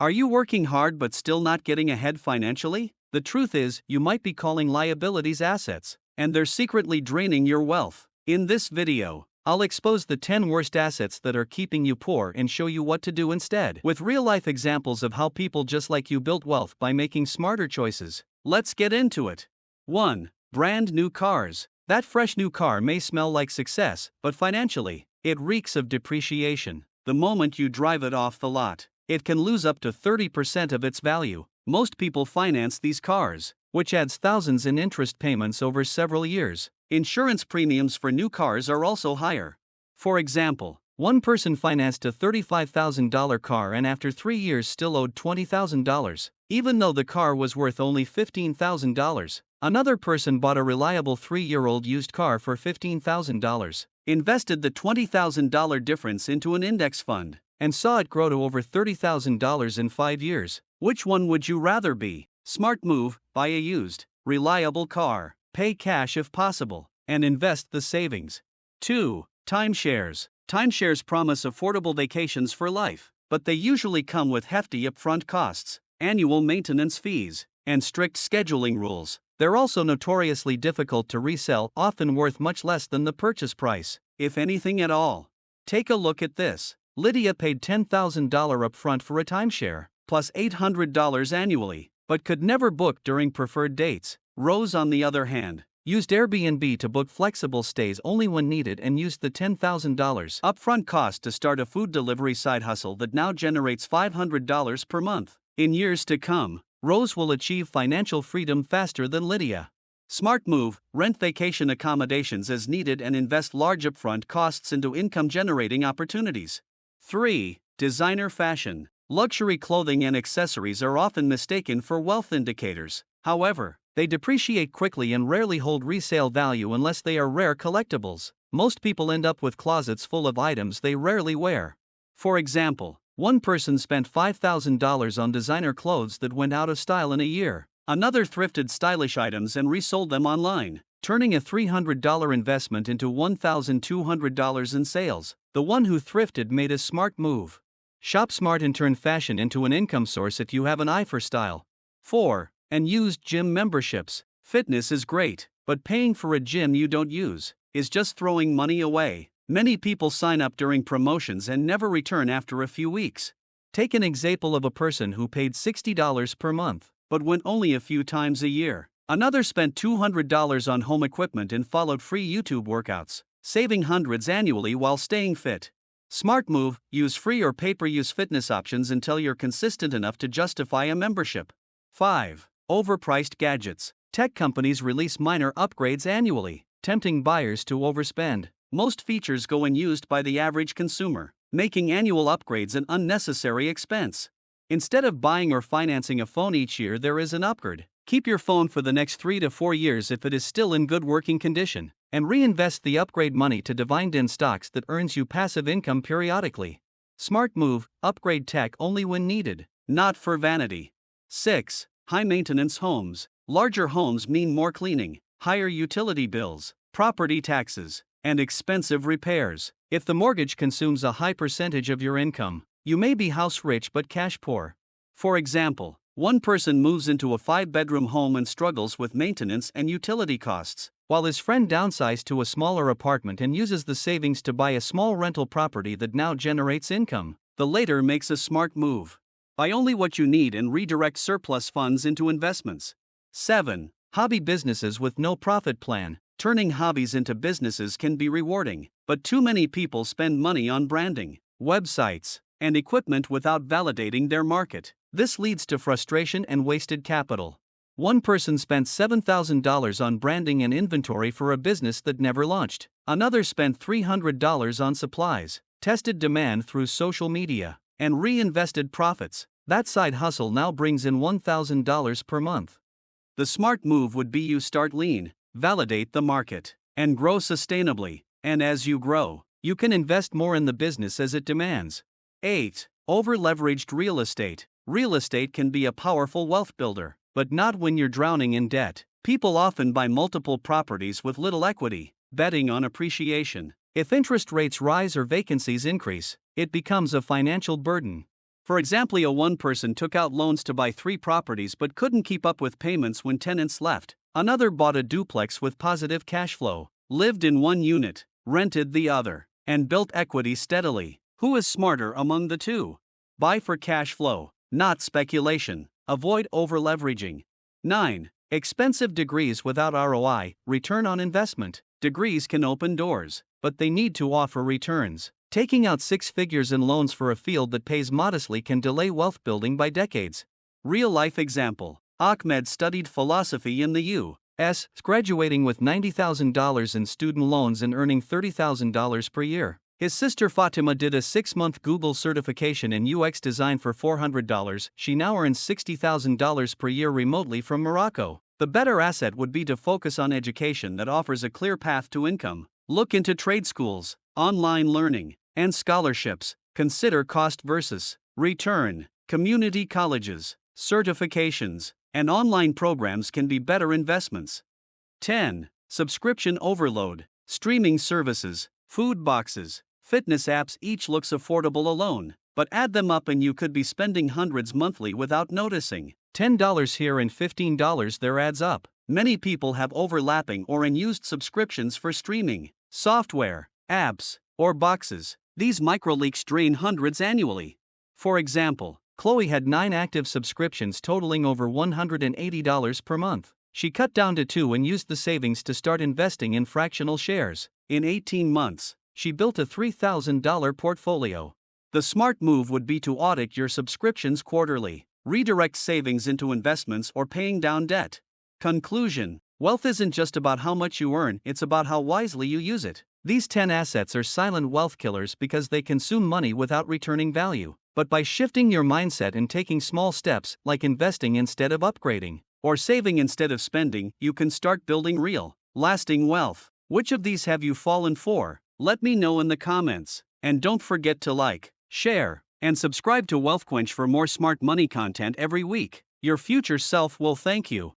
Are you working hard but still not getting ahead financially? The truth is, you might be calling liabilities assets, and they're secretly draining your wealth. In this video, I'll expose the 10 worst assets that are keeping you poor and show you what to do instead, with real-life examples of how people just like you built wealth by making smarter choices. Let's get into it. 1. Brand new cars. That fresh new car may smell like success, but financially, it reeks of depreciation. The moment you drive it off the lot, it can lose up to 30% of its value. Most people finance these cars, which adds thousands in interest payments over several years. Insurance premiums for new cars are also higher. For example, one person financed a $35,000 car and after 3 years still owed $20,000, even though the car was worth only $15,000. Another person bought a reliable 3-year-old used car for $15,000, invested the $20,000 difference into an index fund, and saw it grow to over $30,000 in 5 years. Which one would you rather be? Smart move: buy a used, reliable car, pay cash if possible, and invest the savings. 2. Timeshares. Timeshares promise affordable vacations for life, but they usually come with hefty upfront costs, annual maintenance fees, and strict scheduling rules. They're also notoriously difficult to resell, often worth much less than the purchase price, if anything at all. Take a look at this. Lydia paid $10,000 upfront for a timeshare, plus $800 annually, but could never book during preferred dates. Rose, on the other hand, used Airbnb to book flexible stays only when needed and used the $10,000 upfront cost to start a food delivery side hustle that now generates $500 per month. In years to come, Rose will achieve financial freedom faster than Lydia. Smart move: rent vacation accommodations as needed and invest large upfront costs into income-generating opportunities. 3. Designer fashion. Luxury clothing and accessories are often mistaken for wealth indicators. However, they depreciate quickly and rarely hold resale value unless they are rare collectibles. Most people end up with closets full of items they rarely wear. For example, one person spent $5,000 on designer clothes that went out of style in a year. Another thrifted stylish items and resold them online, turning a $300 investment into $1,200 in sales. The one who thrifted made a smart move. Shop smart and turn fashion into an income source if you have an eye for style. 4. And used gym memberships. Fitness is great, but paying for a gym you don't use is just throwing money away. Many people sign up during promotions and never return after a few weeks. Take an example of a person who paid $60 per month, but went only a few times a year. Another spent $200 on home equipment and followed free YouTube workouts, saving hundreds annually while staying fit. Smart move: use free or pay-per-use fitness options until you're consistent enough to justify a membership. 5. Overpriced gadgets. Tech companies release minor upgrades annually, tempting buyers to overspend. Most features go unused by the average consumer, making annual upgrades an unnecessary expense. Instead of buying or financing a phone each year, there is an upgrade. Keep your phone for the next 3 to 4 years if it is still in good working condition, and reinvest the upgrade money to dividend in stocks that earns you passive income periodically. Smart move: upgrade tech only when needed, not for vanity. 6. High-maintenance homes. Larger homes mean more cleaning, higher utility bills, property taxes, and expensive repairs. If the mortgage consumes a high percentage of your income, you may be house rich but cash poor. For example, one person moves into a 5-bedroom home and struggles with maintenance and utility costs, while his friend downsizes to a smaller apartment and uses the savings to buy a small rental property that now generates income. The latter makes a smart move. Buy only what you need and redirect surplus funds into investments. 7. Hobby businesses with no profit plan. Turning hobbies into businesses can be rewarding, but too many people spend money on branding, websites, and equipment without validating their market. This leads to frustration and wasted capital. One person spent $7,000 on branding and inventory for a business that never launched. Another spent $300 on supplies, tested demand through social media, and reinvested profits. That side hustle now brings in $1,000 per month. The smart move would be you start lean, validate the market, and grow sustainably. And as you grow, you can invest more in the business as it demands. 8. Over-leveraged real estate. Real estate can be a powerful wealth builder, but not when you're drowning in debt. People often buy multiple properties with little equity, betting on appreciation. If interest rates rise or vacancies increase, it becomes a financial burden. For example, one person took out loans to buy 3 properties but couldn't keep up with payments when tenants left. Another bought a duplex with positive cash flow, lived in one unit, rented the other, and built equity steadily. Who is smarter among the two? Buy for cash flow, not speculation. Avoid over-leveraging. 9. Expensive degrees without ROI, return on investment. Degrees can open doors, but they need to offer returns. Taking out 6 figures in loans for a field that pays modestly can delay wealth building by decades. Real-life example. Ahmed studied philosophy in the U.S., graduating with $90,000 in student loans and earning $30,000 per year. His sister Fatima did a 6-month Google certification in UX design for $400. She now earns $60,000 per year remotely from Morocco. The better asset would be to focus on education that offers a clear path to income. Look into trade schools, online learning, and scholarships. Consider cost versus return. Community colleges, certifications, and online programs can be better investments. 10. Subscription overload. Streaming services, food boxes, fitness apps each looks affordable alone, but add them up and you could be spending hundreds monthly without noticing. $10 here and $15 there adds up. Many people have overlapping or unused subscriptions for streaming, software, apps, or boxes. These microleaks drain hundreds annually. For example, Chloe had 9 active subscriptions totaling over $180 per month. She cut down to 2 and used the savings to start investing in fractional shares. In 18 months, she built a $3,000 portfolio. The smart move would be to audit your subscriptions quarterly, redirect savings into investments or paying down debt. Conclusion: wealth isn't just about how much you earn, it's about how wisely you use it. These 10 assets are silent wealth killers because they consume money without returning value. But by shifting your mindset and taking small steps, like investing instead of upgrading, or saving instead of spending, you can start building real, lasting wealth. Which of these have you fallen for? Let me know in the comments. And don't forget to like, share, and subscribe to WealthQuench for more smart money content every week. Your future self will thank you.